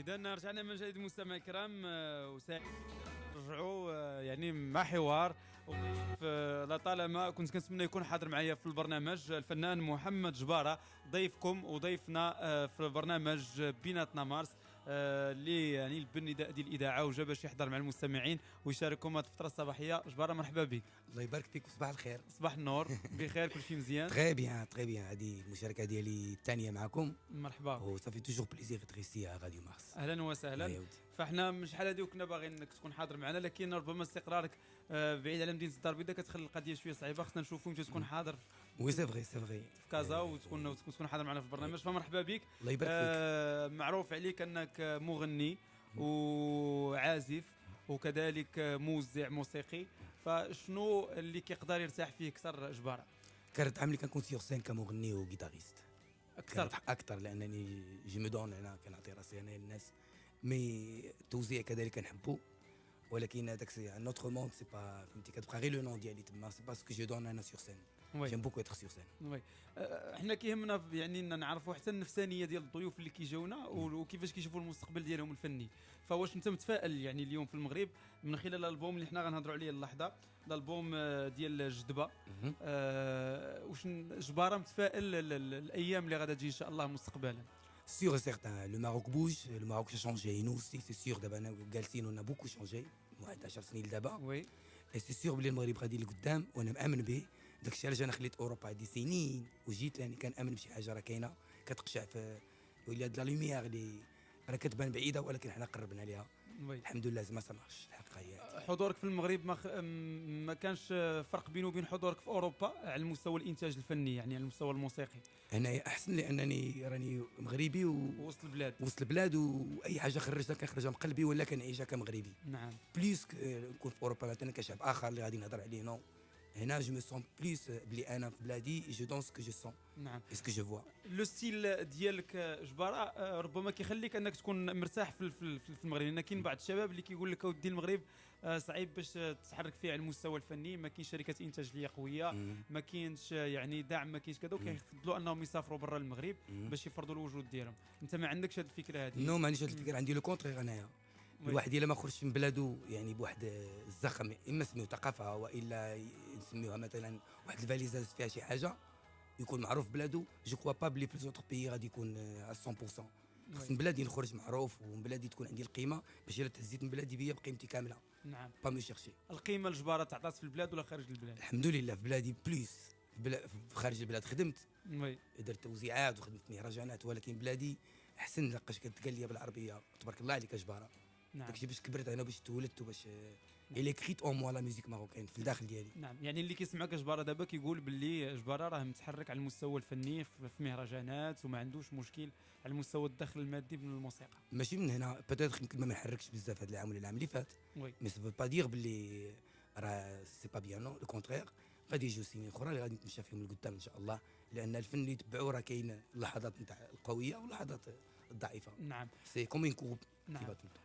إذا رجعنا من جديد مستمعي الكرام رجعوا يعني مع حوار لطالما كنت كنتمنى يكون حاضر معايا في البرنامج الفنان محمد جبارة ضيفكم وضيفنا في البرنامج بيناتنا مارس اللي يعني النداء ديال الاذاعه وجا باش يحضر مع المستمعين ويشاركهم هذه الفتره الصباحيه. جبارة مرحبا بك. الله يبارك فيك وصباح الخير. صباح النور. بخير كل شيء مزيان. تري بيان هذه المشاركه ديالي الثانيه معكم. مرحبا وصافي توجور بليزير تريسي على راديو مارس. اهلا وسهلا. فاحنا من شحال هذه وكنا باغيين انك تكون حاضر معنا لكن ربما استقرارك بعيد على مدينه الدار البيضاء كتخلي القضيه شويه صعيبه. خصنا نشوفوا انت تكون حاضر وي سي فري في كازا وتكون حاضر معنا في البرنامج. فمرحبا بك. الله يبارك فيك. معروف عليك انك مغني وعازف وكذلك موزع موسيقي. فشنو اللي كيقدر يرتاح فيه اكثر جبارة؟ كانت عامل كنكون سيغ سين كمغني وغيتاريست اكثر لانني جي مو دون انا كنعطي راسي انا للناس مي التوزيع كذلك كنحبو ولكن هذاك سي ان اوتر موند سي با فهمتي كتبقى غير لو نون ديالي تما سي با سكو جو دون انا سيغ سين جيم بوكو اتر سيغ سين. وي احنا كيهمنا يعني نعرفوا حتى النفسانيه ديال الضيوف اللي كيجاونا وكيفاش كيشوفوا المستقبل ديالهم الفني. فواش انت متفائل يعني اليوم في المغرب من خلال الالبوم اللي حنا غنهضروا عليه اللحظه الالبوم ديال الجدبه واش جبارة متفائل الايام اللي غادا تجي ان شاء الله مستقبلا؟ Sûr et certain, le Maroc bouge, le Maroc a changé, et nous aussi c'est sûr, Galsine on a beaucoup changé, moi 11 سنين دابا. Oui. Et c'est sûr بلي المغرب غادي لقدام وانا مآمن به. داك الشيء علاش انا خليت اوروبا هذه سنين وجيت يعني كنامن بشي حاجه راه كاينه كتقشع في ولاد لا لوميير اللي راه كتبان بعيده ولكن حنا قربنا ليها. الحمد لله زعما سامارش الحقيقه هي حضورك في المغرب ما كانش فرق بينه وبين حضورك في اوروبا على المستوى الانتاج الفني يعني على المستوى الموسيقي؟ هنايا احسن لانني راني مغربي وسط البلاد واي حاجه خرجتها كنخرجها من قلبي ولا كنعيشها كمغربي. نعم بليس نكون في اوروبا مثلا كشعب اخر اللي غادي نهضر عليه نو هنا جو مي سون بليس بلي انا في بلادي جو دون سكو جو سون. نعم اسكو جو فوا لو ستيل ديالك جبارة ربما كيخليك انك تكون مرتاح في المغرب لان كاين بعض الشباب اللي كيقول لك اودي المغرب صعيب باش تتحرك فيه على المستوى الفني ما كاينش شركات انتاج ليا قويه ما كاينش يعني دعم ما كاينش كذا وكيفضلوا انهم يسافروا برا المغرب باش يفرضوا الوجود ديالهم. انت ما عندكش هذه الفكره هذه؟ نو ما عنديش هذه الفكره عندي لو كونترير انايا الواحد الا ما خرجش من بلادو يعني بواحد الزخم اما نسميو ثقافه والا نسميوها مثلا واحد الفاليزاز فيها شي حاجه يكون معروف بلادو جو كوا با بلي في لي بيي غادي يكون 100%. خص من بلادي نخرج معروف ومن بلادي تكون عندي القيمه باش الا تهزيت من بلادي بيا بقيمتي كامله. نعم با مو شيرشي. القيمه الجبارة تعطات في البلاد ولا خارج البلاد؟ الحمد لله في بلادي بليس في خارج البلاد خدمت وي درت توزيعات وخدمت في مهرجانات ولكن بلادي احسن لقاش كتقال لي بالعربيه تبارك الله عليك جبارة. نعم داكشي باش كبرت انا باش تولدت وباش اللي كريت اون موا لا ميوزيك ماروكين في الداخل ديالي. نعم يعني اللي كيسمعك جبارة دابا كيقول باللي جبارة راه متحرك على المستوى الفني في مهرجانات وما عندوش مشكل على المستوى الدخل المادي من الموسيقى. ماشي من هنا بيتيتر يمكن ما نحركش بزاف هذا العام ولا العام اللي فات مي سو با دير باللي راه سي با بيان نو لو كونترير غادي يجيو سنين اخرى اللي غادي نتمشى فيهم لقدام ان شاء الله لان الفن اللي يتبعوه راه كاين اللحظات نتاع القويه واللحظات الضعيفه. نعم سي كومين كورب. نعم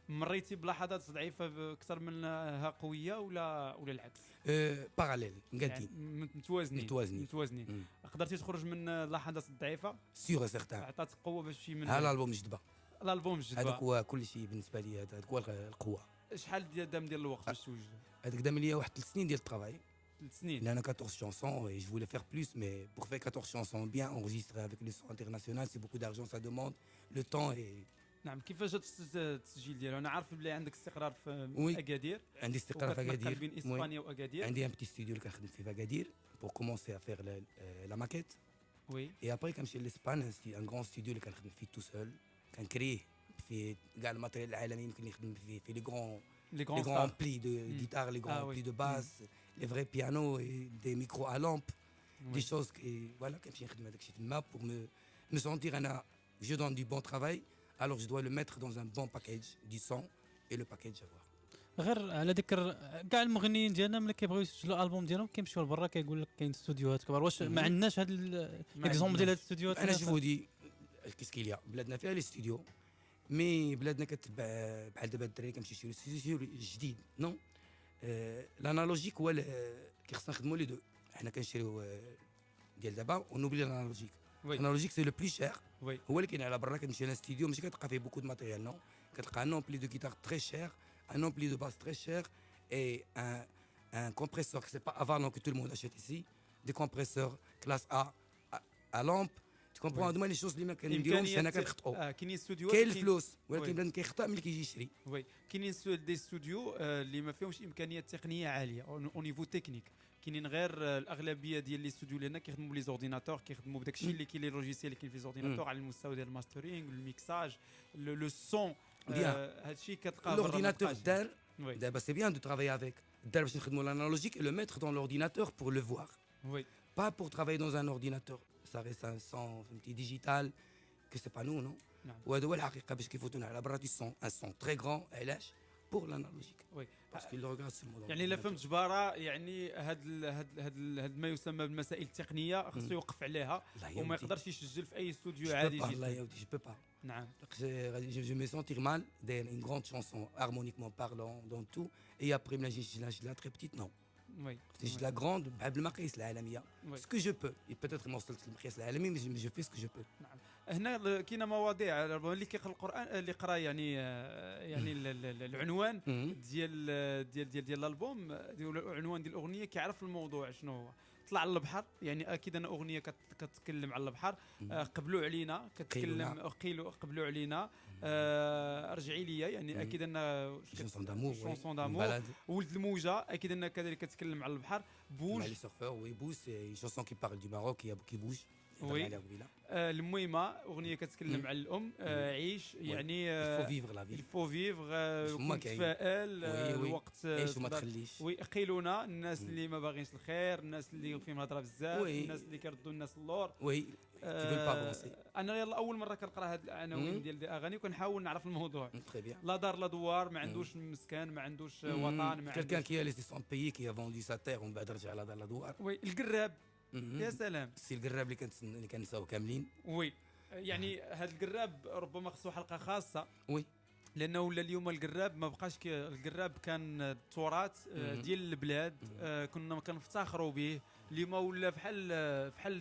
مريتي بلحظات ضعيفه اكثر منها قويه ولا العكس؟ باراليل مقادين يعني متوازنين. قدرتي تخرج من لحظات الضعيفه؟ سيغ سيغتان عطاتك قوه باش تمشي من ها الالبوم جدبه. الالبوم جدبه هذاك هو كل شيء بالنسبه لي هذاك هو القوه. شحال دام ديال الوقت باش توجد؟ هذاك دام لي واحد 3 سنين ديال الطرافاي. 3 سنين. Là, on a 14 chansons et je voulais faire plus, mais pour faire 14 chansons bien enregistrées avec les sons internationaux, c'est beaucoup d'argent, ça demande le temps et. نعم كيفاش جات التسجيل ديالو؟ انا عارف بلي عندك استقرار في اكادير. عندي استقرار في اكادير بين اسبانيا واكادير. عندي ان بتي ستوديو اللي كنخدم فيه في اكادير pour commencer à faire la maquette. Oui. Et après كنمشي لاسبان un grand studio اللي كنخدم فيه tout seul كنكريه في كاع الماتيريال العالمي يمكن نخدم فيه في les grands amplis de guitare, les grands amplis de basse, les vrais pianos et des micros à lampe, des choses que voilà comme j'ai fait avec cette map pour me sentir je donne du bon travail alors je dois le mettre dans un bon package du son et le package à voir. غير على ذكر كاع المغنيين ديالنا ملي كيبغيو يسجلوا الالبوم ديالهم كيمشيو لبرا كيقول لك كاين استوديوهات كبار. واش ما عندناش هاد الاكزومبل ديال هاد الاستوديوهات؟ انا جو دي كيسكيليا بلادنا فيها لي ستوديو مي بلادنا كتبع بحال دابا الدراري كيمشي يشريو ستوديو جديد نو الانالوجيك هو كي خصنا نخدموا لي دو. حنا كنشريو ديال دابا ونوبلي الانالوجيك. الانالوجيك سي لو بلو شير هو اللي كاين على برا كتمشي للاستوديو ماشي كتلقى فيه بوكو دو ماتيريال نو كتلقى ان ampli de guitare très cher un ampli de basse très cher et un compresseur que c'est pas Avalon que tout le monde achète ici des compresseurs classe A à lampe tu comprends هذوما لي شوز اللي ما كنديروهمش هنا كنخطئوا كاينين استوديو كاين الفلوس ولكن بنادم كيخطأ ملي كيجي يشري وي كاينين دي استوديو اللي ما فيهمش امكانيات تقنيه عاليه او نيفو تكنيك كاينين غير الاغلبيه ديال لي ستوديو اللي هنا كيخدموا لي زورديناتور كيخدموا بداك الشيء اللي كاين لي لوجيسيال اللي كاين في زورديناتور على المستوى ديال الماسترينغ الميكساج لو سون هادشي كتلقاه l'ordinateur دار دابا سي بيان دو ترافاي افيك دار باش نخدموا l'analogique et le mettre dans l'ordinateur pour le voir oui pas pour travailler dans un ordinateur ça reste un son فهمتي digital que c'est pas nous non وهذا هو الحقيقه باش كيفوتونا على برا un son très grand علاش pour l'analogique oui parce qu'il le regarde sur le يعني الا فهمت جباره يعني هاد ما يسمى بالمسائل التقنيه خصو يوقف عليها وما يقدرش يسجل في اي استوديو عادي جدا لا يا ودي جو بو با نعم je me sentir mal d'une grande chanson harmoniquement parlant dans tout et après ما نجيش la très petite non oui je la grande بالمقاييس العالميه ce que je peux et peut-être ما وصلت للمقياس العالمي mais je fais ce que je peux نعم هنا كاينه مواضيع اللي كيقرا القران اللي قرا يعني العنوان ديال الالبوم العنوان ديال الاغنيه كيعرف الموضوع شنو هو طلع على البحر يعني اكيد انا اغنيه كتكلم على البحر قبلوا علينا كتكلم قبلوا علينا ارجعي لي يعني اكيد ان شونسون دامور ولد الموجه اكيد ان كذلك كتكلم على البحر بوج لي سيرفور وي بوج سي شونسون كي بارل دو ماروك كي بوج وي المهمه اغنيه كتكلم على الام عيش يعني الفو فيفغ متفائل الوقت عيش وما تخليش ويقيلونا الناس اللي ما باغينش الخير الناس اللي فيهم هضره بزاف الناس اللي كيردوا الناس اللور وي انا يلا اول مره كنقرا هاد العناوين ديال الاغاني وكنحاول نعرف الموضوع لا دار لا دوار ما عندوش مسكن ما عندوش وطن ما عندوش كان كي لي سون بيي كي فوندو سا تير ومن بعد رجع لا دار لا دوار وي القراب يا سلام سي القراب اللي كنساو كاملين وي يعني هذا القراب ربما خصو حلقه خاصه وي لانه ولا اليوم القراب ما بقاش القراب كان التراث ديال البلاد كنا كنفتخروا به اليوم ولا بحال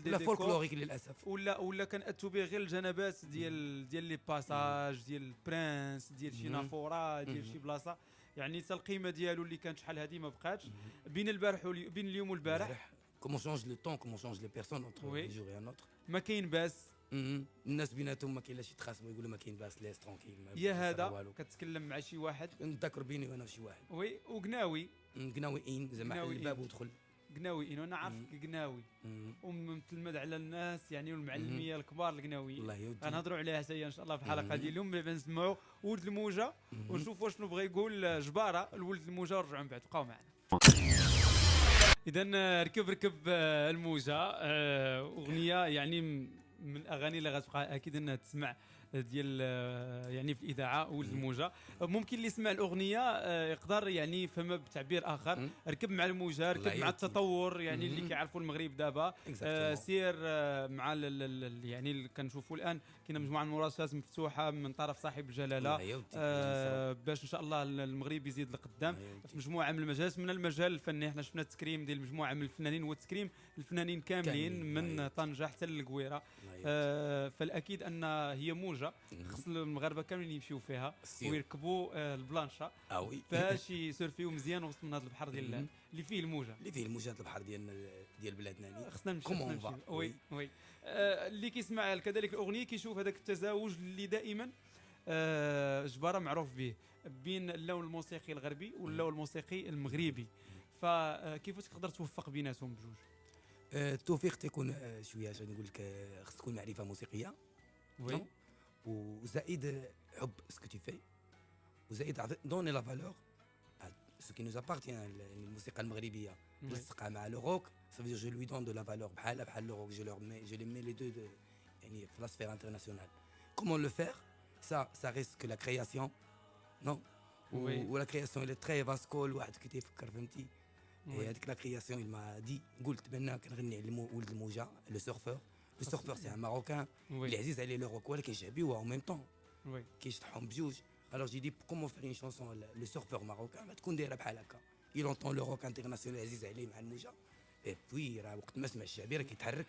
لا فولكلوريك للاسف ولا كنأتوا به غير الجنبات ديال لي باساج ديال البرانس ديال شي نافوره ديال شي بلاصه يعني حتى القيمه ديالو اللي كانت شحال هذه ما بقاتش بين البارح بين اليوم والبارح comment change le temps comment change les personnes entre un jour et un autre ما كاين باس الناس بيناتهم ما كاين لا شي تخاصموا يقولوا ما كاين باس ليس ترونكيل يا هذا كتكلم مع شي واحد نذكر بيني وانا وشي واحد وي وقناوي قناويين زعما الباب ودخل قناويين وانا عارفك قناوي ومتلمذ على الناس يعني والمعلميه الكبار القناويين غنهضروا عليها حتى ان شاء الله في الحلقه ديال اليوم اللي نسمعوا ولد الموجه ونشوفوا شنو بغى يقول جباره الولد الموجه ونرجعوا من بعد بقاو معنا اذا ركب الموجه اغنيه يعني من الاغاني اللي غتبقى اكيد انها تسمع ديال يعني في الاذاعه ولد الموجه ممكن اللي يسمع الاغنيه يقدر يعني يفهمها بتعبير اخر ركب مع الموجه ركب مع التطور يعني اللي كيعرفوا المغرب دابا سير مع يعني كنشوفوا الان كاينه مجموعه من المراسلات مفتوحه من طرف صاحب الجلاله باش ان شاء الله المغرب يزيد لقدام في مجموعه من المجالات من المجال الفني احنا شفنا التكريم ديال مجموعه من الفنانين وتكريم الفنانين كاملين من طنجه حتى للقويره فالاكيد ان هي موجه خص المغاربه كاملين يمشيو فيها ويركبوا البلانشا باش يسيرفيو مزيان وسط من هذا البحر ديال اللي فيه الموجه هذا البحر ديال بلادنا خصنا نمشيو وي اللي كيسمع كذلك الاغنيه كيشوف هذاك التزاوج اللي دائما جباره معروف به بين اللون الموسيقي الغربي واللون الموسيقي المغربي فكيف تقدر توفق بيناتهم بجوج التوفيق تكون شويه نقول لك خص تكون معرفه موسيقيه وي وزائد حب سكو تي في وزائد دوني لا فالور ce qui nous appartient الموسيقى المغربيه نلصقها مع لو روك ça veut dire je lui donne de la valeur بحال لو روك je les mets les deux يعني في la sphère internationale comment le faire ça reste que la création non ou la création elle est très vaste كل واحد كي تفكر فهمتي هذيك لا كرياسيون il m'a dit قلت بان كنغني على ولد الموجه لو سورفور لو سورفور سي ان ماروكان اللي عزيز عليه لو روك ولكن شعبي او ميم طون كيشطحهم بجوج alors j'ai dit comment faire une chanson le surfeur marocain ما تكون دايره بحال هكا il entend le rock international عزيز عليه مع الموجه et puis راه وقت ما سمع الشعبي راه كيتحرك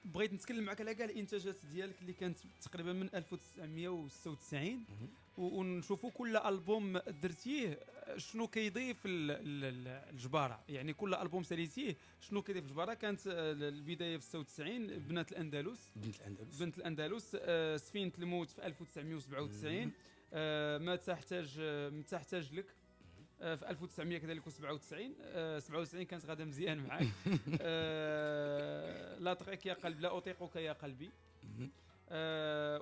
بغيت نتكلم معك على كاع الانتاجات ديالك اللي كانت تقريبا من 1996 ونشوفوا كل البوم درتيه شنو كيضيف الجباره، يعني كل البوم ساليتيه شنو كيضيف الجباره. كانت البدايه في 96 بنات الاندلس، بنت الاندلس، سفينه الموت في 1997، ما تحتاج لك في 1900 كذلك، 97 كانت غاده مزيان معاك. لا أطيقك يا قلب، لا أطيقك يا قلبي،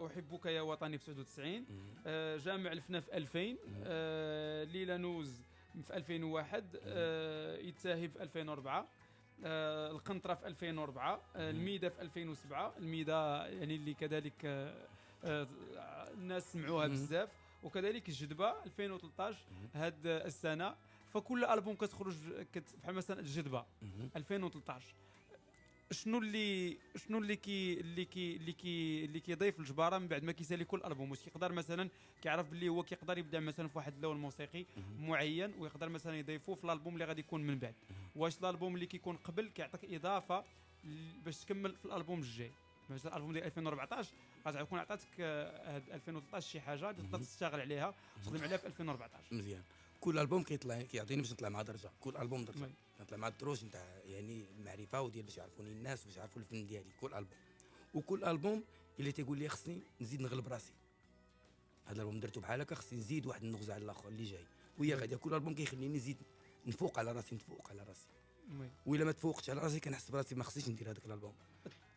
أحبك يا وطني في 99، جامع الفنا في 2000، ليلى نوز في 2001، يتاهي في 2004، القنطرة في 2004، الميدة في 2007، الميدة يعني اللي كذلك الناس سمعوها بزاف، وكذلك الجدبة 2013 هاد السنة. فكل ألبوم كتخرج بحال مثلا الجدبة 2013، شنو اللي كيضيف الجباره من بعد ما كيسالي كل البوم؟ واش كيقدر مثلا كيعرف باللي هو كيقدر يبدا مثلا في واحد اللون موسيقي معين ويقدر مثلا يضيفوه في الالبوم اللي غادي يكون من بعد؟ واش الالبوم اللي كيكون قبل كيعطيك اضافه باش تكمل في الالبوم الجاي؟ مثلا الالبوم ديال 2014 غتكون عطاتك 2013 شي حاجه تقدر تشتغل عليها وتخدم عليها في 2014. مزيان. كل البوم كيعطيني باش نطلع مع درجه، كل البوم درجه نطلع مع الدروج نتاع يعني المعرفه وديال باش يعرفوني الناس باش يعرفوا الفن ديالي. كل البوم وكل البوم اللي تيقول لي خصني نزيد نغلب راسي، هذا الالبوم درته بحال هكا خصني نزيد واحد النغزه على الاخر اللي جاي، وهي غاديه. كل البوم كيخليني نزيد نفوق على راسي وإلا ما تفوقتش على راسي كنحس براسي ما خصنيش ندير هذاك الالبوم.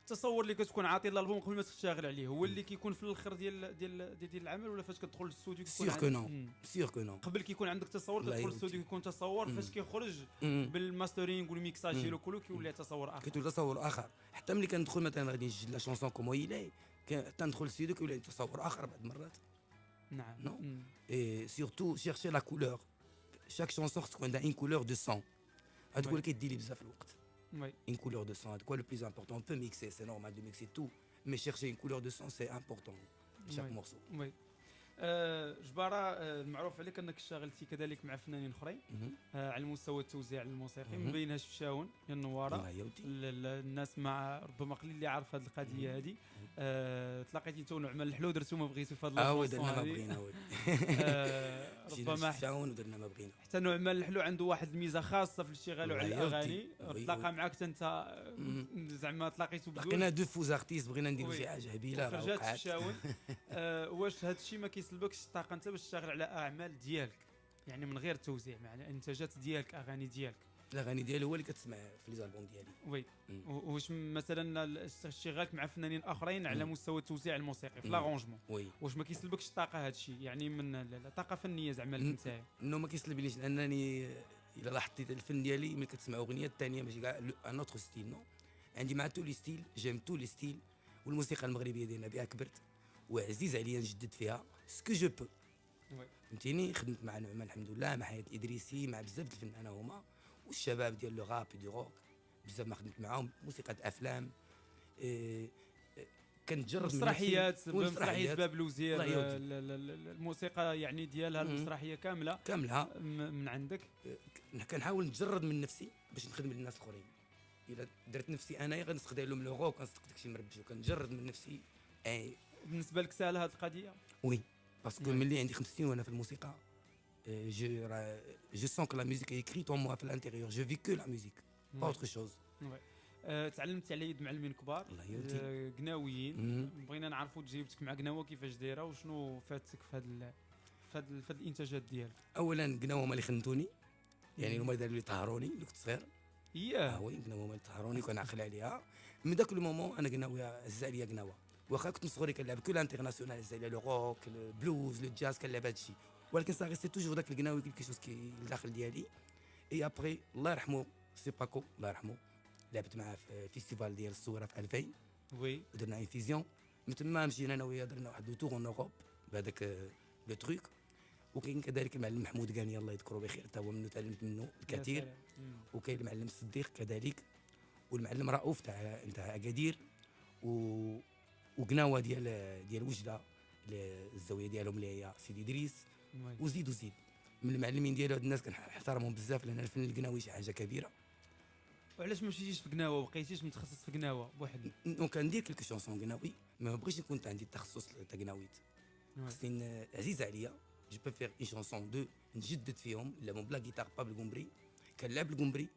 التصور اللي كتكون عاطي الالبوم قبل ما تشتغل عليه هو اللي كيكون في الاخر ديال العمل، ولا فاش كتدخل للاستوديو كيكون سيغ كو نو قبل كيكون عندك تصور كتدخل للاستوديو كيكون تصور، فاش كيخرج بالماسترينغ والميكساج ديالو كله كيولي تصور اخر. كيولي تصور اخر. حتى ملي كندخل مثلا غادي نسجل لا شونسون كومو يلي حتى ندخل للاستوديو كيولي تصور اخر بعض المرات. نعم. نو اي سورتو شيرشي لا كولور. شاك شونسون خص تكون عندها ان كولور دو سون، هاد هو اللي كيدي لي بزاف الوقت. Oui. Une couleur de son, quoi le plus important? On peut mixer, c'est normal de mixer tout, mais chercher une couleur de son, c'est important chaque morceau. Oui. جبارة، المعروف عليك انك اشتغلتي كذلك مع فنانين اخرين على المستوى التوزيع الموسيقي، من بينها شفشاون يا النواره. الناس مع ربما قليل اللي عارف هذه القضيه هذه. تلاقيتي انت ونعمان الحلو درتو ما بغيتو في هذا الفرصه. درنا ما بغينا. ربما شفشاون ودرنا ما بغينا. حتى نعمان الحلو عنده واحد الميزه خاصه في الاشتغال على الاغاني. تلاقى معك انت زعما تلاقيتو بزوج. لقينا دو فوز ارتيست بغينا نديروا شي حاجه هبيله. خرجت شفشاون. واش هذا الشيء ما كيسلبكش الطاقه انت باش تشتغل على اعمال ديالك، يعني من غير توزيع، مع انتاجات ديالك، اغاني ديالك؟ الاغاني ديالي هو اللي كتسمع في لي زالبوم ديالي. وي. واش مثلا اشتغالك مع فنانين اخرين على مستوى التوزيع الموسيقي في لارونجمون، واش ما كيسلبكش الطاقه هذا الشيء، يعني من الطاقه فنيه زعما انت؟ نو ما كيسلبنيش، لانني الا لاحظتي الفن ديالي ملي كتسمع اغنيه الثانيه ماشي كاع ان اوتر ستيل. نو عندي مع تو لي ستيل، جيم تو لي ستيل، والموسيقى المغربيه ديالنا بها كبرت وعزيز عليا نجدد فيها سكو جو بو. فهمتيني؟ خدمت مع نعمان الحمد لله، مع حياة الإدريسي، مع بزاف د الفنانين هما والشباب ديال لو راب دي روك بزاف ما خدمت معاهم. موسيقى افلام، كنتجرد مسرحيات باب لوزير، الموسيقى يعني ديالها المسرحيه كاملها من عندك. كنحاول نتجرد من نفسي باش نخدم للناس الاخرين. الا درت نفسي انايا غنستخدم لهم لو روك، غنستخدم داكشي مربش، وكنتجرد من نفسي. بالنسبه لك سهله هذه القضيه؟ وي باسكو ملي عندي 5 سنين وانا في الموسيقى، je sens que la musique est écrite en moi, à l'intérieur. Je vis que la musique, pas autre chose. تعلمت على يد معلمين كبار قناويين. بغينا نعرفوا تجربتك مع قناوه كيفاش دايره، وشنو فاتك في هاد الانتاجات ديالك. اولا قناوه هما اللي خدمتوني، يعني هما داروا لي طهروني ملي كنت صغير. وي قناوه هما اللي طهروني وكنعقل عليها. من ذاك المومون انا قناوه عزيز عليا قناوه، واخا كنت صغير كنلعب كل انترناسيونال، عزيز عليا لو روك، البلوز، لو جاز، كنلعب هادشي، ولكن سا ريستي توجور داك القناوي كيلكو شوز كي الداخل ديالي. اي ابري الله يرحمه سي باكو الله يرحمه، لعبت معاه في فيستيفال ديال الصوره في 2000. وي درنا انفيزيون من تما، مشينا انا وياه درنا واحد لو تور اون اوروب بهذاك لو تروك. وكاين كذلك المعلم محمود كاني الله يذكره بخير، حتى هو منه تعلمت منه الكثير. وكاين المعلم الصديق كذلك، والمعلم رؤوف تاع اكادير، وقناوه ديال وجده الزاويه ديالهم اللي هي سيدي ادريس. وزيد من المعلمين ديالو هاد الناس كنحترمهم بزاف، لان الفن القناوي شي حاجه كبيره. وعلاش ما مشيتيش في قناوه وبقيتيش متخصص في قناوه بوحدك؟ دونك كندير كلكو شونسون قناوي، ما بغيتش يكون عندي التخصص تاع قناويت. خصني عزيز عليا جو بو فير اون شونسون دو نجدد فيهم، لا بلا جيتار با بالقمبري، كنلعب القمبري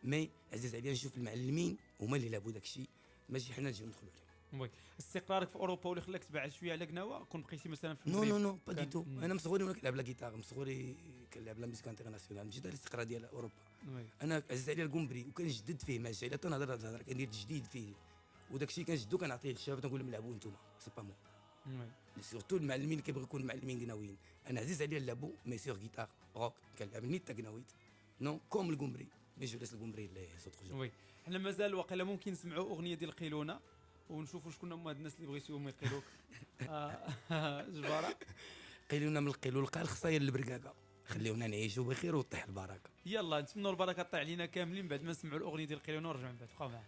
مي عزيز عليا نشوف المعلمين هما اللي لعبوا داكشي، ماشي حنا نجيو ندخلوا عليهم. وي استقرارك في اوروبا واللي خلاك تبعد شويه على قناوه كون بقيتي مثلا في نو المغرب؟ نو نو با دي تو، انا من صغري وانا كنلعب لا جيتار، من صغري كنلعب لا ميوزيك انترناسيونال، مشيت على الاستقرار ديال اوروبا. انا عزيز عليا القمبري وكنجدد فيه، ماشي الا تنهضر كندير تجديد فيه، وداك الشيء كنجدو كنعطيه للشباب تنقول لهم لعبوا نتوما سي با مو. سورتو المعلمين اللي كيبغيو يكونوا معلمين قناويين، انا عزيز عليا نلعبوا مي سور جيتار روك، كنلعب نيت تاع قناويت نو كوم القمبري، مي جو لاس القمبري اللي سوتر جو. وي حنا مازال واقيلا ممكن نسمعوا اغنيه ديال قيلونه ونشوفوا شكون هما هاد الناس اللي بغيتيهم يقيلوك. جباره قيلونا من القيلول قال خصاير البرقاقه، خليونا نعيشوا بخير وطيح البركه. يلا نتمنوا البركه تطيح علينا كاملين بعد ما نسمعوا الاغنيه ديال قيلونه ونرجعوا من بعد. بقاو معنا.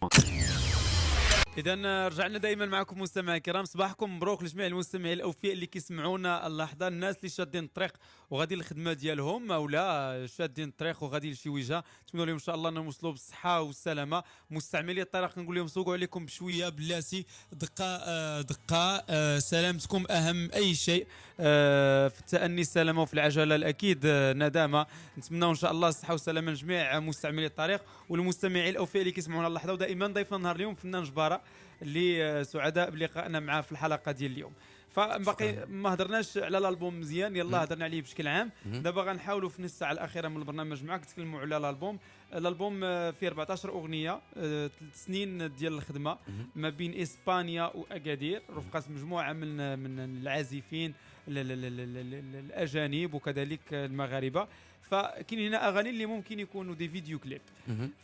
إذا رجعنا دائما معكم مستمعي الكرام، صباحكم مبروك لجميع المستمعين الأوفياء اللي كيسمعونا اللحظة، الناس اللي شادين الطريق وغادي الخدمة ديالهم أولا شادين الطريق وغادي لشي وجهة، نتمنوا لهم إن شاء الله أنهم يوصلوا بالصحة والسلامة. مستعملي الطريق كنقول لهم سوقوا عليكم بشوية بلاتي، دقة سلامتكم أهم أي شيء، في التأني السلامة وفي العجلة الأكيد ندامة. نتمنوا إن شاء الله الصحة والسلامة لجميع مستعملي الطريق والمستمعين الأوفياء اللي كيسمعونا اللحظة. ودائما ضيفنا نهار اليوم فنان جبارة اللي سعداء بلقائنا معاه في الحلقه ديال اليوم. فباقي ما هضرناش على الالبوم مزيان، يلا هضرنا عليه بشكل عام. دابا غنحاولوا في نص الساعه الاخيره من البرنامج معك نتكلموا على الالبوم. الالبوم فيه 14 اغنيه، 3 سنين ديال الخدمه ما بين اسبانيا واكادير، رفقات مجموعه من العازفين الاجانب وكذلك المغاربه. فكاين هنا اغاني اللي ممكن يكونوا دي فيديو كليب.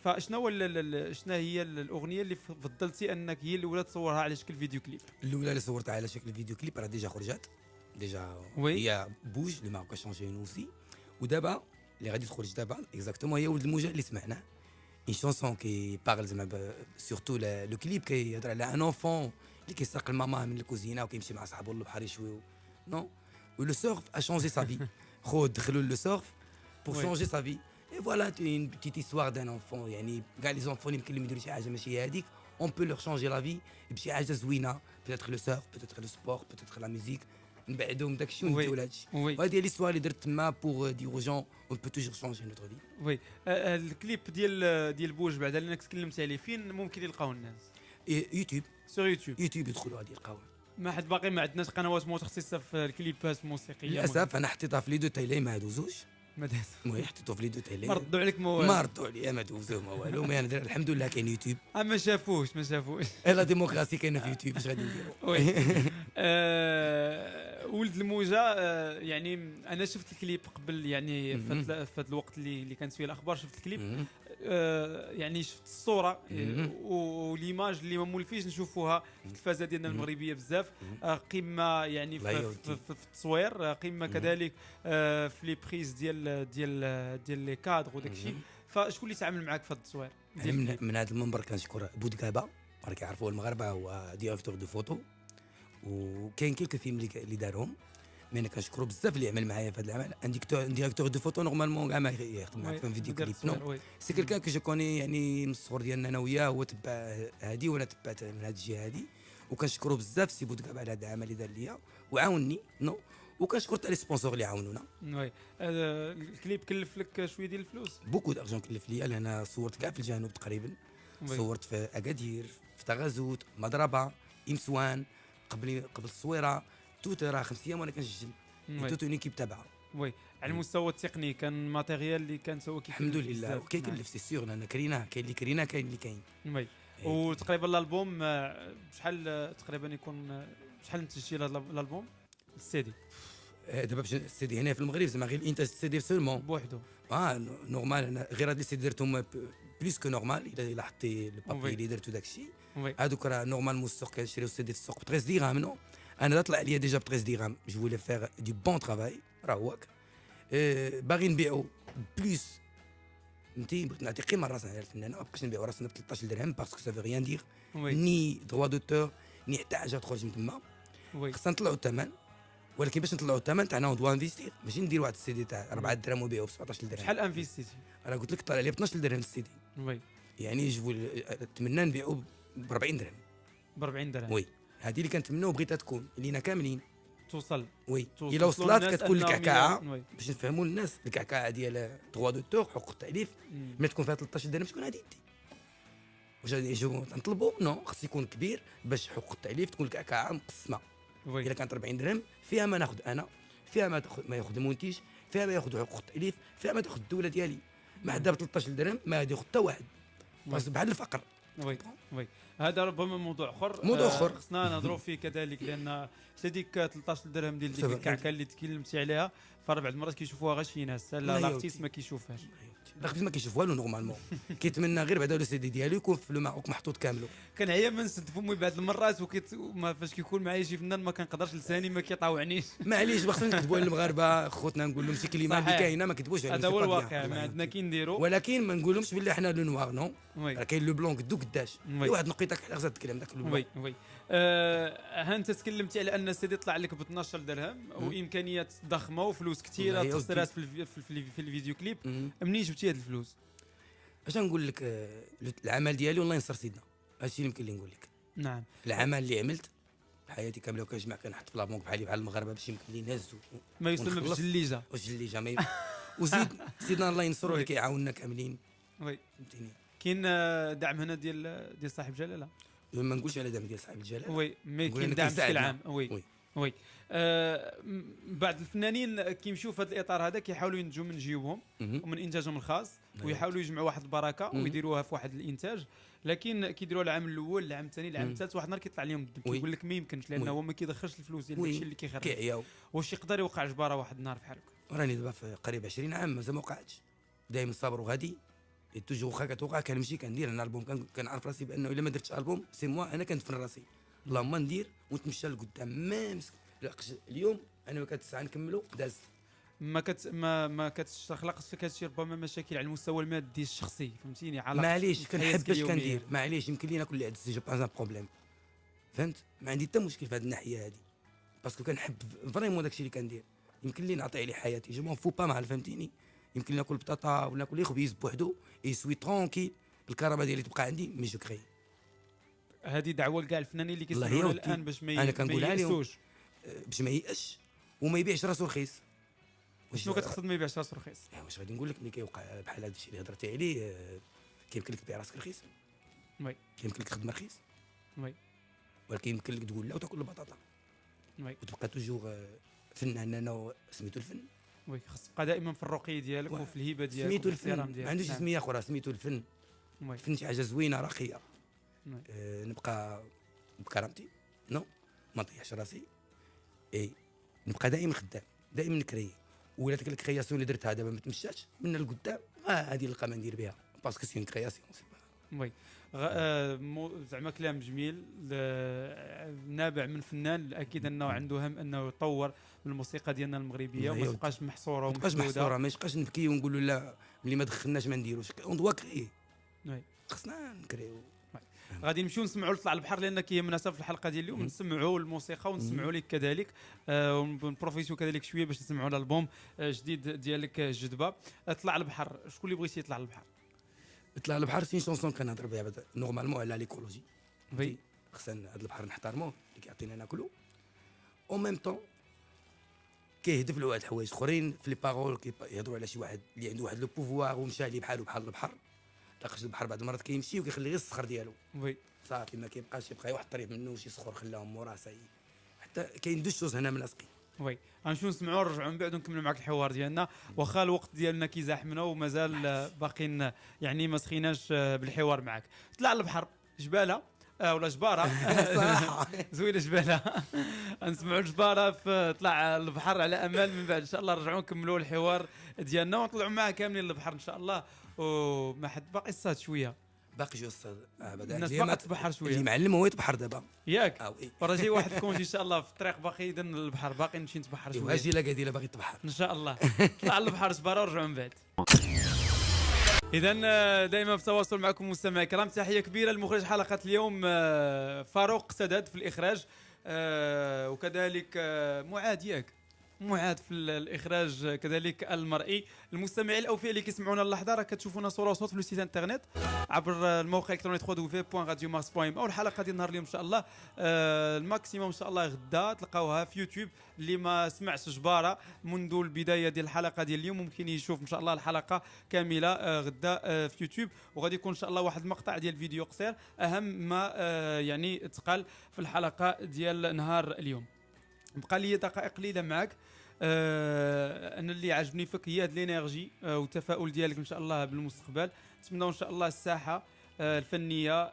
فشنو هو شنو هي الاغنيه اللي فضلتي انك هي الاولى تصورها على شكل فيديو كليب؟ الاولى اللي صورتها على شكل فيديو كليب راه ديجا خرجت ديجا، هي بوج اللي ما شونجي نوسي، ودابا اللي غادي تخرج دابا اكزاكتومون هي ولد الموجه اللي سمعناه، اون شونسون كي بارل زعما سورتو لو كليب كيهضر على ان اونفون اللي كيسرق الماما من الكوزينه وكيمشي مع صاحبو للبحر يشويو نو، ولو سورف ا شونجي سا في. خو دخلوا لو سورف pour changer sa vie. Et voilà, une petite histoire d'un enfant. يعني كاع لي زونفون يمكن لهم يديروا شي حاجه ماشي هذيك، on peut leur changer la vie بشي حاجه زوينه، peut-être le surf, peut-être le sport, peut-être la musique. نبعدهم داكشي ونديروا لهادشي. وهذه هي ليستوار اللي درت تما pour dire aux gens on peut toujours changer notre vie. وي الكليب ديال بوج بعد اللي تكلمت عليه فين ممكن يلقاو الناس؟ يوتيوب، سور يوتيوب يدخلوا غادي يلقاو. ما حد باقي ما عندناش قنوات متخصصه في الكليبات الموسيقيه؟ للاسف انا حطيتها في لي دو تايلي ما دوزوش، ما داز المهم حطيتو في لي دو تايلي ما ردوا عليك ما ردوا عليا ما دوزو ما والو، مي انا الحمد لله كاين يوتيوب. ما شافوش لا ديموقراسي كاينه في يوتيوب، اش غادي نديروا؟ ولد الموجه يعني انا شفت الكليب قبل، يعني في هذا الوقت اللي كانت فيه الاخبار شفت الكليب، يعني شفت الصوره وليماج اللي ما مولفيش نشوفوها في التلفازه ديالنا المغربيه بزاف، قمه يعني في التصوير، قمه كذلك في لي بريز ديال لي كادر وداك الشيء. فشكون اللي تعامل معاك في هذا التصوير؟ من هذا المنبر كنشكر بودكابا، راه كيعرفوه المغاربه، هو ديريكتور دو فوتو، وكاين كيلكو فيلم اللي دارهم، مي انا كنشكرو بزاف اللي عمل معايا في هذا العمل. ان ديريكتور دو فوتو نورمالمون كاع ما يخدم معاك في فيديو كليب، نو سي كيلكان كو جو كوني، يعني من الصغر ديالنا انا وياه، هو تبع هادي وانا تبعت من هاد الجهه هادي، وكنشكرو بزاف سي بودكابا على هذا العمل اللي دار ليا وعاونني نو، وكنشكر حتى لي سبونسور اللي عاونونا. وي الكليب كلف لك شويه ديال الفلوس؟ بوكو دارجون كلف ليا، لان انا صورت كاع في الجنوب تقريبا، صورت في اكادير، في تغازوت، مضربه، امسوان، قبل الصويره توت، راه 5 ايام وانا كنسجل توت اون ايكيب تبعها. وي على المستوى التقني كان الماتيريال اللي كان سوا الحمد لله كيكلف سي سيغ، لان كريناه، كاين اللي كريناه كاين اللي كاين. وي وتقريبا الالبوم شحال تقريبا يكون شحال من تسجيل هذا الالبوم السيدي؟ دابا باش السيدي هنا في المغرب زعما غير الانتاج السيدي سولمون بوحدو نورمال، انا غير هاد السيدي درتهم بليس كو نورمال، الا حطي البابي اللي درتو داكشي هادوك راه نورمالمون السوق كنشريو السيدي في السوق ب 13 درهم، نو انا طلع ليا ديجا ب 13 درهم، جو فولي فيغ دو بون ترافاي، راه هوك باغي نبيعو بليس، فهمتي، بغيت نعطي قيمه لراسنا على الفنان، ما بقاش نبيعو راسنا ب 13 درهم باسكو سافي ريان دير، ني دروا دوتور ني حتى حاجه تخرج من تما، خصنا نطلعوا الثمن، ولكن باش نطلعوا الثمن تاعنا اون دوا انفيستير، ماشي ندير واحد السيدي تاع 4 درهم ونبيعو ب 17 درهم. شحال انفيستيتي؟ انا قلت لك طلع لي ب 12 درهم السيدي. وي يعني يجيبوا نتمنى نبيعوا ب 40 درهم. ب 40 درهم وي هذه اللي كنتمناو بغيتها تكون لينا كاملين توصل. وي الا وصلت كتكون الكعكعه باش نفهموا الناس الكعكعه ديال 3 دو تور حقوق التاليف ملي تكون فيها 13 درهم شكون غادي يدي؟ واش غادي يجيو نطلبوا؟ نو خص يكون كبير باش حقوق التاليف تكون الكعكعه مقسمه. الا كانت 40 درهم فيها ما ناخذ انا، فيها ما ياخذ المنتج، فيها ما ياخذ حقوق التاليف، فيها ما تاخذ الدوله ديالي. ما عندها ب 13 درهم ما غادي ياخذ حتى واحد بحال الفقر. وي هذا ربما موضوع اخر خصنا نهضروا فيه كذلك، لان حتى ديك 13 درهم ديال ديك الكعكه اللي تكلمتي عليها فربع المرات كيشوفوها غير شي ناس، لا الارتيست ما كيشوفهاش، الارتيست ما كيشوفها له نورمالمون كيتمنى غير بعدا لو سي دي ديالو يكون في المعوق محطوط كامله. كنعيا ما نسد فمي بعض المرات ما فاش كيكون معايا شي فنان ما كنقدرش لساني ما كيطاوعنيش. معليش خصنا نكذبوا المغاربه خوتنا نقول لهم شي كلمه اللي كاينه ما كذبوش عليها، هذا هو الواقع ما عندنا كنديروا، ولكن ما نقولهمش باللي حنا لو نوار نو راه كاين لو بلون قدو قداش واحد نقيتك خاصها تكلم داك وي ها انت تكلمتي على ان السيدي طلع لك ب 12 درهم وامكانيات ضخمه وفلوس كثيره تخسرات في الفيديو كليب. منين جبتي هاد الفلوس؟ اش نقول لك العمل ديالي والله ينصر سيدنا، هادشي اللي يمكن لي نقول لك. نعم العمل اللي عملت حياتي كامله وكنجمع كنحط في لابونك بحال المغاربه باش يمكن لي نهزو ما يسمى بالجليجه والجليجه وزيد سيدنا الله ينصرو اللي كيعاوننا كاملين. وي فهمتيني. كاين دعم هنا ديال صاحب جلاله؟ ما نقولش على دعم ديال صاحب الجلاله وي مي كاين دعم بشكل عام. وي بعض الفنانين كيمشيو في هذا الاطار هذا كيحاولوا ينتجوا من جيوبهم ومن انتاجهم الخاص ويحاولوا يجمعوا واحد البركه ويديروها في واحد الانتاج، لكن كيديروها العام الاول العام الثاني العام الثالث واحد النهار كيطلع لهم الدب كيقول لك ما يمكنش لانه هو ما كيدخلش الفلوس ديال داكشي اللي كيخرج. واش يقدر يوقع جباره واحد النهار بحال هكا؟ راني دابا في قريب 20 عام مازال ما وقعتش، دائما صابر وغادي توجو واخا كتوقع كنمشي كندير انا البوم كنعرف راسي بانه الا ما درتش البوم سي موا انا كنت في راسي اللهم ندير ونتمشى لقدام. ميم اليوم انا ما كتسعى نكملو دازت ما كتخلقش كتشي ربما مشاكل على المستوى المادي الشخصي فهمتيني علاقه معليش كنحب باش كندير معليش يمكن لينا كل عدس جو با بروبليم فهمت ما عندي حتى مشكل في هذه الناحيه هذه باسكو كنحب فريمون داكشي اللي كندير يمكن لي نعطي عليه حياتي جو مون فو با مال فهمتيني يمكن ناكل بطاطا ولا ناكل خبيز بوحدو اي سوي ترونكيل الكرامه ديالي تبقى عندي مي جو كري. هذه دعوه لكاع الفنانين اللي كيسمعونا الان باش ما ييأسوش باش ما ييأسش وما يبيعش راسو رخيص. شنو كتقصد ما يبيعش راسو رخيص؟ واش غادي نقول لك ملي كيوقع بحال هذا الشيء اللي هضرتي عليه كيمكن لك تبيع راسك رخيص وي كيمكن لك تخدم رخيص وي ولكن يمكن لك تقول لا وتاكل البطاطا وي وتبقى توجور فنان انا سميتو الفن. وي خاص تبقى دائما في الرقي ديالك وفي الهبه ديالك سميتو الفن ما عندوش سميه اخرى سميتو الفن. الفن شي حاجه زوينه راقيه نبقى بكرامتي نو ما نطيحش راسي اي نبقى دائما خدام دائما نكري ولا ديك الكرياسيون اللي درتها دابا ما تمشاش من القدام هذه اللي نلقى ندير بها باسكو سي اون كرياسيون وي زعما كلام جميل نابع من فنان اكيد انه عنده هم انه يطور من الموسيقى ديالنا المغربيه وما تبقاش محصوره ومحدوده ما يبقاش نبكي ونقولوا لا ملي ما دخلناش ما نديروش اون دوا كري خصنا نكريو. غادي نمشيو نسمعوا لطلع البحر لان كيمناسب في الحلقه ديال اليوم نسمعوا الموسيقى ونسمعوا لك كذلك ونبروفيسيو كذلك شويه باش نسمعوا الالبوم جديد ديالك جذبه. طلع البحر شكون اللي بغيتي يطلع البحر؟ يطلع البحر سي شونسون كنهضر بها نورمالمون على ليكولوجي وي خصنا هذا البحر نحترموه اللي كيعطينا ناكلو او ميم طون كيهدف لواحد الحوايج اخرين في لي بارول كيهضروا على شي واحد اللي عنده واحد لو بوفوار ومشى ليه بحال البحر لاقاش البحر بعض المرات كيمشي وكيخلي غير الصخر ديالو وي صافي ما كيبقاش يبقى واحد الطريق منه وشي صخور خلاهم موراه ساي حتى كاين دوز شوز هنا ملاصقين. وي غنمشيو نسمعوا نرجعوا من بعد ونكملوا معك الحوار ديالنا واخا الوقت ديالنا كيزاحمنا ومازال باقيين يعني ما سخيناش بالحوار معك. طلع البحر جباله ولا جباره زوينه جباله نسمعوا الجباره في طلع البحر على امل من بعد ان شاء الله نرجعوا نكملوا الحوار ديالنا ونطلعوا معاه كاملين للبحر ان شاء الله. وما حد باقي الصاد شويه باقي جو الصاد بدا الناس باقي تبحر شويه اللي معلم هو يتبحر دابا ياك راه جاي واحد كونجي ان شاء الله في الطريق باقي يدن البحر باقي نمشي نتبحر شويه واجي لا قاديله باقي تبحر ان شاء الله. طلع البحر جباره ورجعوا من بعد. اذا دائما في تواصل معكم مستمعي الكرام. تحيه كبيره لمخرج حلقه اليوم فاروق سداد في الاخراج وكذلك معاد ياك معاد في الاخراج كذلك المرئي. المستمعين الاوفياء اللي كيسمعونا اللحظه راه كتشوفونا صوره وصوت في السيت انترنت عبر الموقع الالكتروني www.radiomars.m او الحلقه ديال نهار اليوم ان شاء الله الماكسيموم ان شاء الله غدا تلقاوها في يوتيوب. اللي ما سمعش جباره منذ البدايه ديال الحلقه ديال اليوم ممكن يشوف ان شاء الله الحلقه كامله غدا في يوتيوب، وغادي يكون ان شاء الله واحد المقطع ديال فيديو قصير اهم ما يعني تقال في الحلقه ديال نهار اليوم. بقى لي دقائق قليله معك. انا اللي عجبني فيك هي هاد الانرجي والتفاؤل ديالك ان شاء الله بالمستقبل. نتمنى ان شاء الله الساحه الفنيه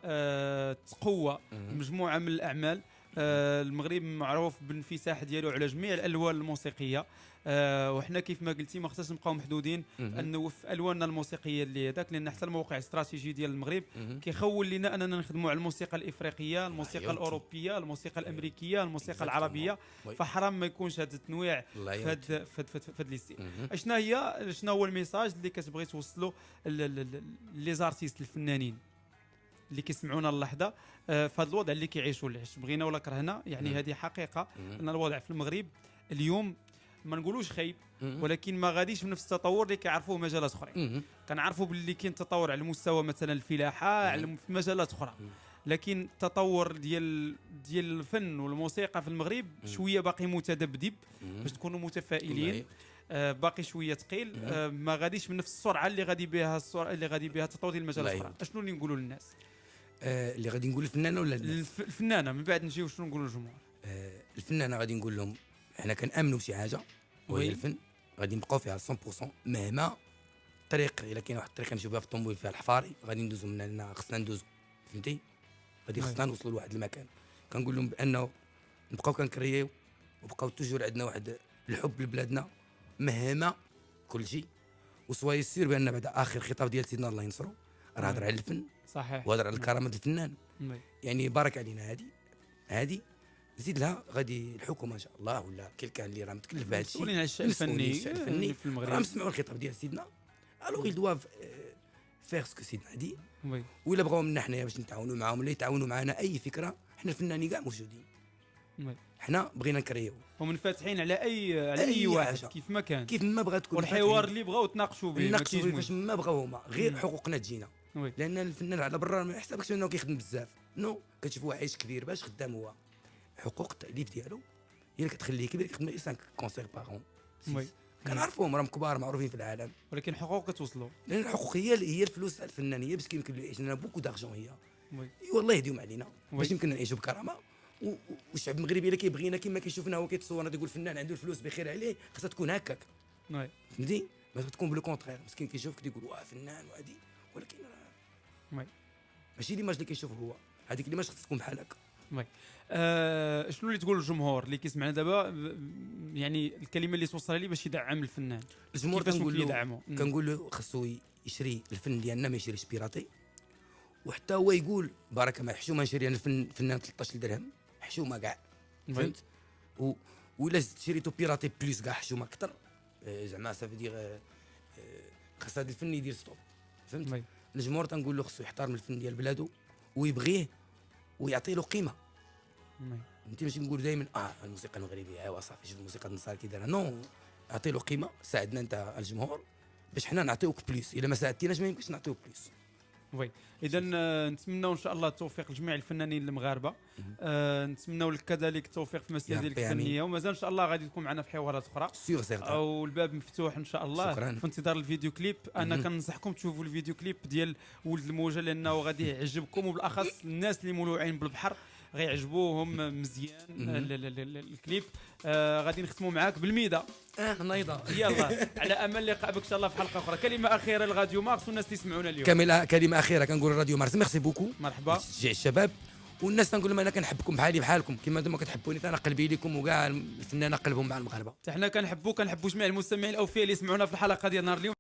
تقوى مجموعه من الاعمال. المغرب معروف بالانفتاح ديالو على جميع الالوان الموسيقيه، وحنا كيف ما قلتي ما خصناش نبقاو محدودين انه في الواننا الموسيقيه اللي هذاك، لان حتى الموقع الاستراتيجي ديال المغرب كيخول لنا اننا نخدموا على الموسيقى الافريقيه، الموسيقى الاوروبيه، الموسيقى الامريكيه، الموسيقى العربيه. فحرام ما يكونش هذا التنويع في هذا ليستي. شنو هو الميساج اللي كتبغي توصلوا لي زارتيست الفنانين اللي كيسمعونا اللحظه في هذا الوضع اللي كيعيشوا العيش بغينا ولا كرهنا؟ يعني هذه حقيقه ان الوضع في المغرب اليوم ما نقولوش خايب، ولكن ما غاديش بنفس التطور اللي كيعرفوه مجالات اخرى. كنعرفوا باللي كاين تطور على مستوى مثلا الفلاحه على في مجالات اخرى، لكن التطور ديال الفن والموسيقى في المغرب شويه باقي متذبذب. باش تكونوا متفائلين باقي شويه ثقيل، ما غاديش بنفس السرعه اللي غادي بها التطور ديال المجالات الاخرى. اشنو اللي نقولوا للناس اللي غادي نقول الفنانه ولا الفنانه من بعد نجيو شنو نقولوا للجمهور؟ الفنانه غادي نقول لهم حنا كنامنوا بشي حاجه وهي الفن، غادي نبقاو فيها 100% مهما طريق. الا كاين واحد الطريق نمشيو بها في الطوموبيل فيها الحفاري غادي ندوزو من هنا، خصنا ندوزو، فهمتي؟ غادي خصنا نوصلوا لواحد المكان. كنقول لهم بانه نبقاو كنكرييو وبقاو توجور عندنا واحد الحب لبلادنا مهما كل شيء. وسواي سير بان بعد اخر خطاب ديال سيدنا الله ينصرو راه هضر على الفن صحيح، وهضر على كرامه الفنان. يعني بارك علينا هذه زيد لها غادي الحكومه ان شاء الله ولا كلكان اللي راه متكلف بهذا الشيء مسؤولين على الشأن الفني في المغرب راه مسمعوا الخطاب ديال سيدنا. الوغ يل دواف فيغ سكو سيدنا دي. ولا بغاو منا حنايا باش نتعاونوا معاهم ولا يتعاونوا معنا اي فكره، حنا الفنانين كاع موجودين. حنا بغينا نكريو ومنفتحين على اي واحد كيف ما كان، كيف ما بغات تكون، والحوار اللي بغاو تناقشوا به فاش ما بغاو هما غير حقوقنا تجينا. لان الفنان على برا ما يحسبكش انه كيخدم بزاف، نو كتشوفوا عايش كبير باش خدام هو. حقوق التاليف ديالو هي اللي كتخليه كبير يخدم 5 كونسير باغون. كنعرفوهم راهم كبار معروفين في العالم، ولكن حقوق كتوصلوا. لان الحقوق هي الفلوس الفنانيه باش يمكن له يعيش لنا بوكو دارجون. هي والله يهديهم علينا باش يمكن نعيشوا بكرامه. والشعب المغربي اللي كيبغينا كما كيشوفنا هو كيتصورنا تيقول الفنان عنده الفلوس بخير عليه، خاصها تكون هكاك. فهمتي؟ باش تكون بلو كونترير. مسكين كيشوفك تيقول واه فنان وهادي، ولكن ماشي ليماج اللي كيشوف هو، هذيك ليماج خاصها تكون بحال هكا. شنو اللي تقول للجمهور اللي كيسمعنا دابا؟ يعني الكلمه اللي توصلها لي باش يدعم الفنان. الجمهور كنقول له خاصو يشري الفن ديالنا، ما يشريش بيراتي. وحتى هو يقول بركه ما حشومه نشري انا الفنان 13 درهم، حشومه كاع، فهمت؟ ولا شريتو بيراتي بليس كاع حشومه اكثر، زعما صافي دير خاص هذا الفن يدير ستوب، فهمت؟ الجمهور تنقول له خصو يحترم الفن ديال بلادو ويبغيه ويعطي له قيمه. انت ماشي نقول دائما الموسيقى المغربيه ايوا صافي شوف الموسيقى النصارى كي دايره، نو اعطي له قيمه. ساعدنا انت الجمهور باش حنا نعطيوك بليس، الا ما ساعدتيناش ما يمكنش نعطيوك بليس. اذا نتمناو ان شاء الله التوفيق لجميع الفنانين المغاربه. نتمناو لك كذلك التوفيق في المسيره ديالك الفنيه، ومازال ان شاء الله غادي تكون معنا في حوارات اخرى او الباب مفتوح ان شاء الله. في انتظار الفيديو كليب. انا كننصحكم تشوفوا الفيديو كليب ديال ولد الموجه لانه غادي يعجبكم، وبالاخص الناس اللي مولوعين بالبحر غيعجبوهم مزيان الكليب. غادي نختموا معاك بالميده نايضه. يلا على امل لقاء بك ان شاء الله في حلقه اخرى. كلمه اخيره لراديو مارس والناس اللي يسمعونا اليوم. كلمه اخيره كنقول راديو مارس ميرسي بوكو، مرحبا تشجيع الشباب والناس. تنقول لهم انا كنحبكم بحالكم كما انتم كتحبوني، انا قلبي لكم وكاع الفنانه قلبهم مع المغاربه. حنا كنحبوا جميع المستمعين الاوفياء اللي يسمعونا في الحلقه ديال نهار اليوم.